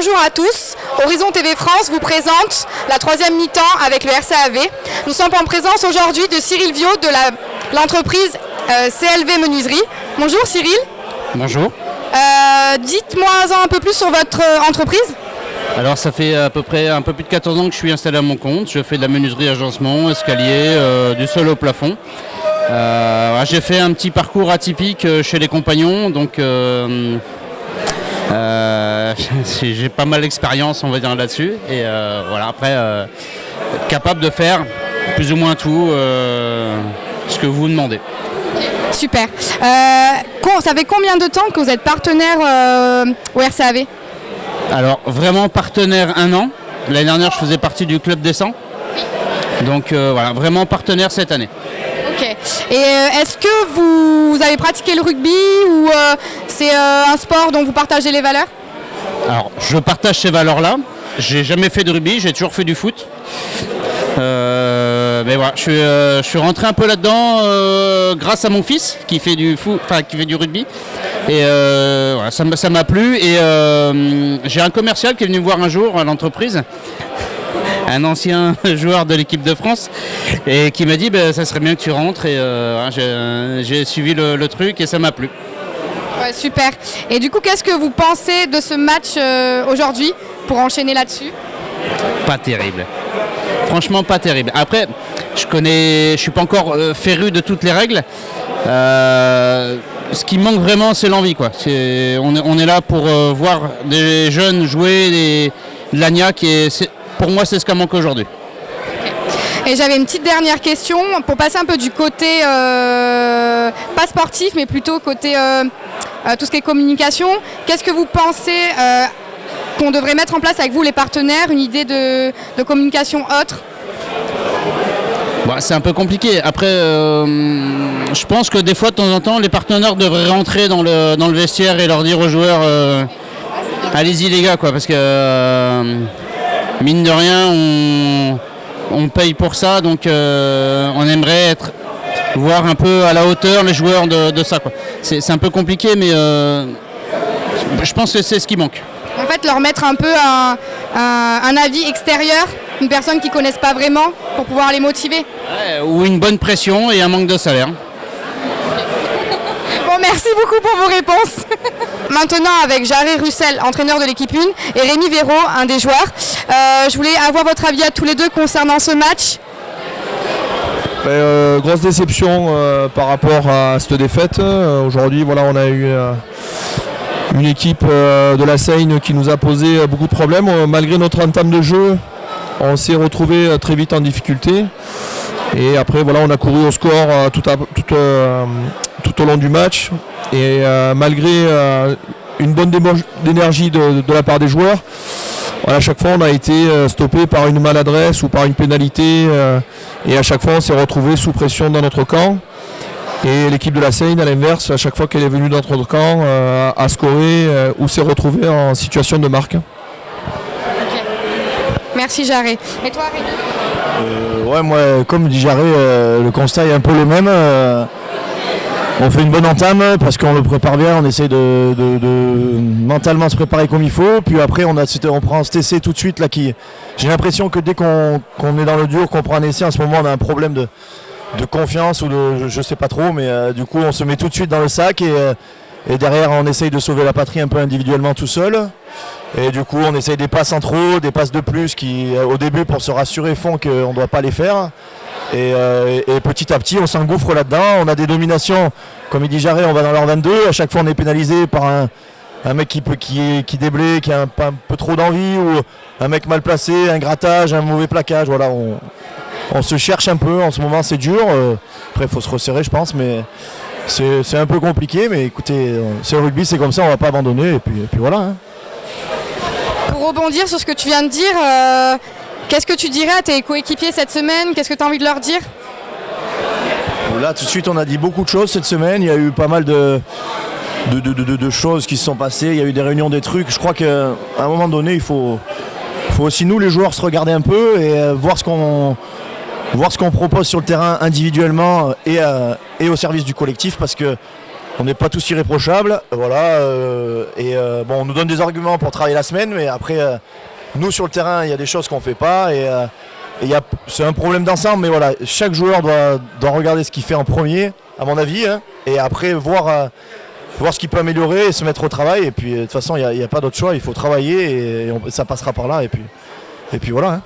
Bonjour à tous, Horizon TV France vous présente la troisième mi-temps avec le RCAV. Nous sommes en présence aujourd'hui de Cyril Viau de l'entreprise CLV Menuiserie. Bonjour Cyril. Bonjour. Dites-moi un peu plus sur votre entreprise. Alors ça fait à peu près un peu plus de 14 ans que je suis installé à mon compte. Je fais de la menuiserie, agencement, escalier, du sol au plafond. J'ai fait un petit parcours atypique chez les compagnons, donc j'ai pas mal d'expérience, on va dire, là-dessus. Et voilà, après, capable de faire plus ou moins tout ce que vous demandez. Super. Ça fait combien de temps que vous êtes partenaire au RCAV ? Alors vraiment partenaire 1 an. L'année dernière, je faisais partie du club des 100. Donc voilà, vraiment partenaire cette année. Ok. Et est-ce que vous avez pratiqué le rugby ou c'est un sport dont vous partagez les valeurs ? Alors, je partage ces valeurs-là. J'ai jamais fait de rugby, j'ai toujours fait du foot. Mais voilà, je suis rentré un peu là-dedans grâce à mon fils qui fait du foot, qui fait du rugby. Et voilà, ça m'a plu. Et j'ai un commercial qui est venu me voir un jour à l'entreprise, un ancien joueur de l'équipe de France, et qui m'a dit ça serait bien que tu rentres. Et j'ai suivi le truc et ça m'a plu. Ouais, super. Et du coup, qu'est-ce que vous pensez de ce match aujourd'hui pour enchaîner là-dessus ? Pas terrible. Franchement, pas terrible. Après, je suis pas encore féru de toutes les règles. Ce qui manque vraiment, c'est l'envie, quoi. On est là pour voir des jeunes jouer de l'agnac, et pour moi, c'est ce qui manque aujourd'hui. Et j'avais une petite dernière question pour passer un peu du côté pas sportif, mais plutôt côté tout ce qui est communication. Qu'est-ce que vous pensez qu'on devrait mettre en place avec vous, les partenaires, une idée de communication autre ? C'est un peu compliqué. Après, je pense que des fois, de temps en temps, les partenaires devraient rentrer dans le vestiaire et leur dire aux joueurs allez-y les gars, quoi, parce que mine de rien, on paye pour ça, donc on aimerait voir un peu à la hauteur les joueurs de ça, quoi. C'est un peu compliqué, mais je pense que c'est ce qui manque. En fait, leur mettre un peu un avis extérieur, une personne qu'ils ne connaissent pas vraiment, pour pouvoir les motiver. Ouais, ou une bonne pression et un manque de salaire. Bon, merci beaucoup pour vos réponses. Maintenant, avec Jarret Russell, entraîneur de l'équipe 1, et Rémi Véraud, un des joueurs, je voulais avoir votre avis à tous les deux concernant ce match. Grosse déception par rapport à cette défaite. Aujourd'hui, voilà, on a eu une équipe de la Seine qui nous a posé beaucoup de problèmes. Malgré notre entame de jeu, on s'est retrouvé très vite en difficulté. Et après, voilà, on a couru au score tout au long du match. Et malgré une bonne d'énergie de la part des joueurs, à chaque fois on a été stoppé par une maladresse ou par une pénalité. Et à chaque fois on s'est retrouvé sous pression dans notre camp. Et l'équipe de la Seine, à l'inverse, à chaque fois qu'elle est venue dans notre camp, a scoré ou s'est retrouvée en situation de marque. Okay. Merci Jarret. Et toi Rémi ? Ouais, moi, comme dit Jarret, le constat est un peu le même. On fait une bonne entame parce qu'on le prépare bien, on essaie de mentalement se préparer comme il faut. Puis après, on prend ce essai tout de suite. J'ai l'impression que dès qu'on est dans le dur, qu'on prend un essai, en ce moment, on a un problème de confiance ou je sais pas trop, mais du coup on se met tout de suite dans le sac et derrière on essaye de sauver la patrie un peu individuellement tout seul, et du coup on essaye des passes en trop, des passes de plus qui au début pour se rassurer font qu'on ne doit pas les faire, et petit à petit on s'engouffre là-dedans, on a des dominations, comme il dit Jarret, on va dans leur 22, à chaque fois on est pénalisé par un mec qui déblaye, qui a un peu trop d'envie, ou un mec mal placé, un grattage, un mauvais plaquage, voilà, on se cherche un peu, en ce moment c'est dur, après il faut se resserrer je pense, mais c'est un peu compliqué, mais écoutez, c'est le rugby, c'est comme ça, on va pas abandonner, et puis voilà. Hein. Pour rebondir sur ce que tu viens de dire, qu'est-ce que tu dirais à tes coéquipiers cette semaine ? Qu'est-ce que tu as envie de leur dire ? Là tout de suite on a dit beaucoup de choses cette semaine, il y a eu pas mal de choses qui se sont passées, il y a eu des réunions, des trucs, je crois qu'à un moment donné il faut aussi nous les joueurs se regarder un peu et voir ce qu'on propose sur le terrain individuellement et au service du collectif, parce que on n'est pas tous irréprochables. Voilà, on nous donne des arguments pour travailler la semaine, mais après, nous sur le terrain, il y a des choses qu'on ne fait pas. C'est un problème d'ensemble, mais voilà, chaque joueur doit regarder ce qu'il fait en premier, à mon avis, hein, et après voir ce qu'il peut améliorer et se mettre au travail. Et puis de toute façon, il n'y a pas d'autre choix, il faut travailler et ça passera par là. Et puis voilà. Hein.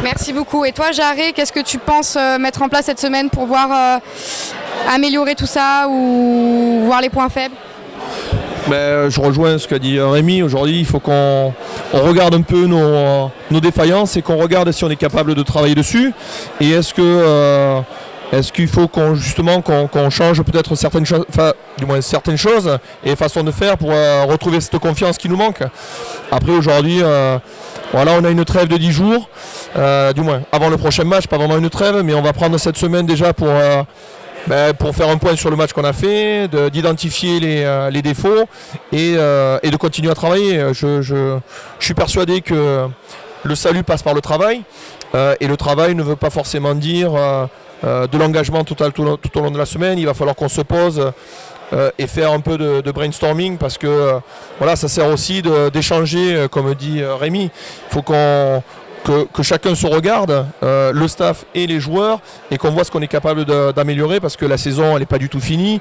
Merci beaucoup. Et toi, Jarré, qu'est-ce que tu penses mettre en place cette semaine pour voir améliorer tout ça ou voir les points faibles? Je rejoins ce qu'a dit Rémi. Aujourd'hui, il faut qu'on regarde un peu nos défaillances et qu'on regarde si on est capable de travailler dessus. Et est-ce qu'il faut qu'on change peut-être certaines choses et façons de faire pour retrouver cette confiance qui nous manque. Après aujourd'hui, on a une trêve de 10 jours, du moins avant le prochain match, pas vraiment une trêve, mais on va prendre cette semaine déjà pour faire un point sur le match qu'on a fait, d'identifier les défauts et de continuer à travailler. Je suis persuadé que le salut passe par le travail et le travail ne veut pas forcément dire de l'engagement total tout au long de la semaine. Il va falloir qu'on se pose et faire un peu de brainstorming parce que ça sert aussi d'échanger, comme dit Rémi. Il faut que chacun se regarde, le staff et les joueurs, et qu'on voit ce qu'on est capable d'améliorer parce que la saison elle n'est pas du tout finie.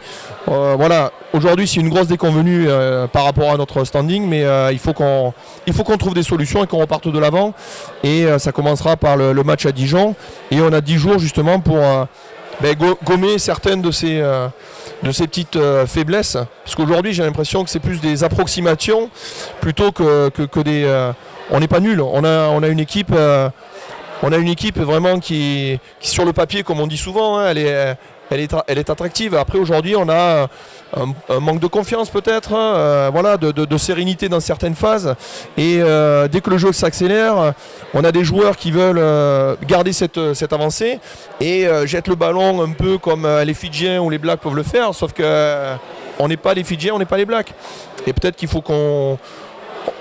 Aujourd'hui c'est une grosse déconvenue par rapport à notre standing, mais il faut qu'on trouve des solutions et qu'on reparte de l'avant. Et ça commencera par le match à Dijon. Et on a 10 jours justement pour gommer certaines de ces petites faiblesses. Parce qu'aujourd'hui j'ai l'impression que c'est plus des approximations plutôt que des... on n'est pas nul, on a une équipe vraiment qui sur le papier, comme on dit souvent, hein, elle est attractive. Après aujourd'hui on a un manque de confiance peut-être, hein, de sérénité dans certaines phases. Et dès que le jeu s'accélère, on a des joueurs qui veulent garder cette avancée et jettent le ballon un peu comme les Fidjiens ou les Blacks peuvent le faire, sauf que on n'est pas les Fidjiens, on n'est pas les Blacks. Et peut-être qu'il faut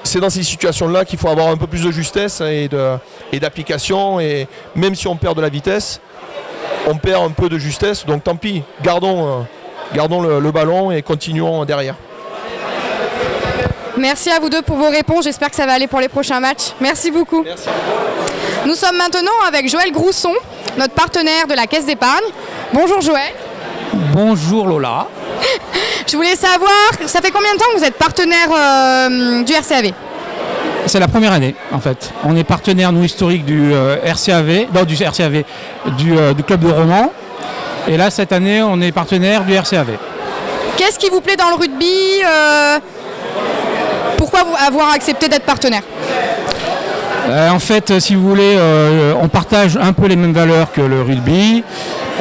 c'est dans ces situations-là qu'il faut avoir un peu plus de justesse et d'application. Et même si on perd de la vitesse, on perd un peu de justesse. Donc tant pis, gardons le ballon et continuons derrière. Merci à vous deux pour vos réponses. J'espère que ça va aller pour les prochains matchs. Merci beaucoup. Merci. Nous sommes maintenant avec Joël Grousson, notre partenaire de la Caisse d'épargne. Bonjour Joël. Bonjour Lola. Je voulais savoir, ça fait combien de temps que vous êtes partenaire du RCAV? C'est la première année en fait. On est partenaire nous historique du RCAV, du club de Romans. Et là cette année on est partenaire du RCAV. Qu'est-ce qui vous plaît dans le rugby Pourquoi avoir accepté d'être partenaire? En fait, si vous voulez, on partage un peu les mêmes valeurs que le rugby,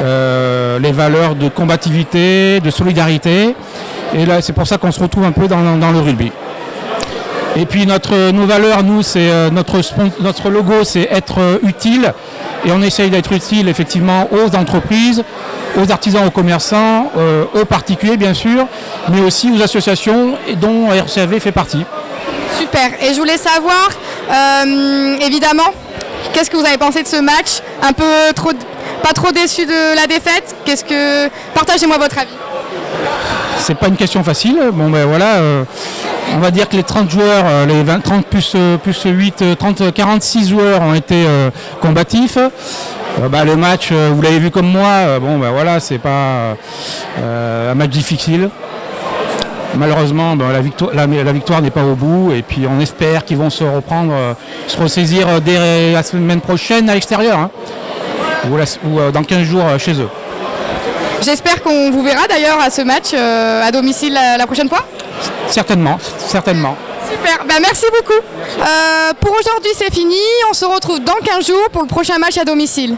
les valeurs de combativité, de solidarité. Et là, c'est pour ça qu'on se retrouve un peu dans le rugby. Et puis nos valeurs, nous, c'est notre logo, c'est être utile. Et on essaye d'être utile effectivement aux entreprises, aux artisans, aux commerçants, aux particuliers bien sûr, mais aussi aux associations dont RCAV fait partie. Super. Et je voulais savoir, évidemment, qu'est-ce que vous avez pensé de ce match? Un peu pas trop déçu de la défaite? Partagez-moi votre avis. C'est pas une question facile. Bon ben voilà, on va dire que les 30 joueurs, les 30 plus 8, 46 joueurs ont été combatifs. Le match, vous l'avez vu comme moi, c'est pas un match difficile. Malheureusement, la victoire n'est pas au bout et puis on espère qu'ils vont se ressaisir dès la semaine prochaine à l'extérieur, hein, ou dans 15 jours chez eux. J'espère qu'on vous verra d'ailleurs à ce match à domicile la prochaine fois. Certainement. Super, merci beaucoup. Pour aujourd'hui c'est fini, on se retrouve dans 15 jours pour le prochain match à domicile.